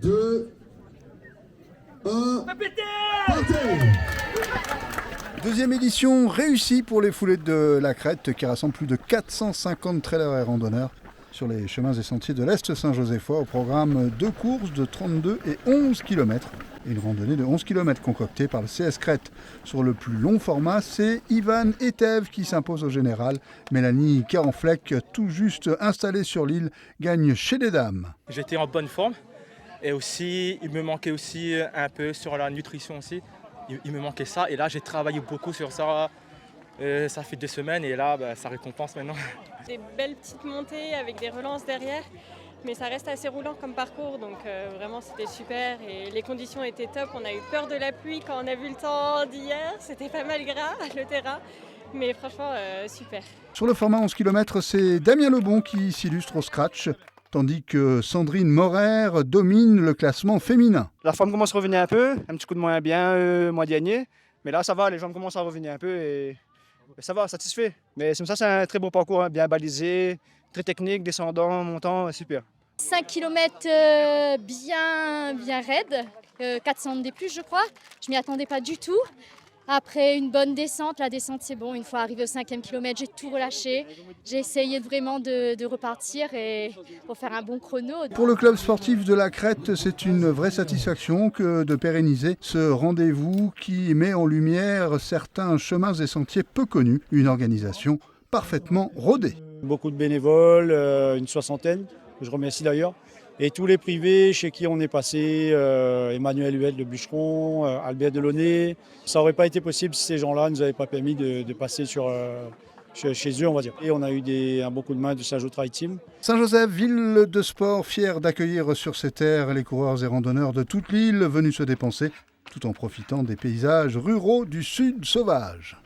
2, 1, partez! Deuxième édition réussie pour les foulées de la Crête qui rassemble plus de 450 trailers et randonneurs sur les chemins et sentiers de l'Est Saint-Josephois au programme 2 courses de 32 et 11 km et une randonnée de 11 km concoctée par le CS Crête. Sur le plus long format, c'est Ivan Etev qui s'impose au général. Mélanie Carenfleck, tout juste installée sur l'île, gagne chez les dames. J'étais en bonne forme et aussi il me manquait aussi un peu sur la nutrition aussi. Il me manquait ça et là j'ai travaillé beaucoup sur ça. Ça fait 2 semaines et là ça récompense maintenant. Des belles petites montées avec des relances derrière, mais ça reste assez roulant comme parcours, donc vraiment c'était super et les conditions étaient top. On a eu peur de la pluie quand on a vu le temps d'hier, c'était pas mal gras le terrain, mais franchement super. Sur le format 11 km, c'est Damien Lebon qui s'illustre au scratch, tandis que Sandrine Morer domine le classement féminin. La forme commence à revenir un peu, un petit coup de moins bien mois dernier, mais là ça va, les jambes commencent à revenir un peu et ça va, satisfait. Mais c'est un très beau parcours, bien balisé, très technique, descendant, montant, super. 5 km bien raide, 400 de plus je crois. Je m'y attendais pas du tout. Après une bonne descente, la descente c'est bon, une fois arrivé au 5e kilomètre, j'ai tout relâché. J'ai essayé vraiment de repartir et pour faire un bon chrono. Pour le club sportif de la Crête, c'est une vraie satisfaction que de pérenniser ce rendez-vous qui met en lumière certains chemins et sentiers peu connus, une organisation parfaitement rodée. Beaucoup de bénévoles, une soixantaine, que je remercie d'ailleurs. Et tous les privés chez qui on est passé, Emmanuel Huel de Bûcheron, Albert Delaunay, ça n'aurait pas été possible si ces gens-là ne nous avaient pas permis de passer chez eux, on va dire. Et on a eu un bon coup de main de Saint-Jo Trail Team. Saint-Joseph, ville de sport, fière d'accueillir sur ses terres les coureurs et randonneurs de toute l'île venus se dépenser, tout en profitant des paysages ruraux du sud sauvage.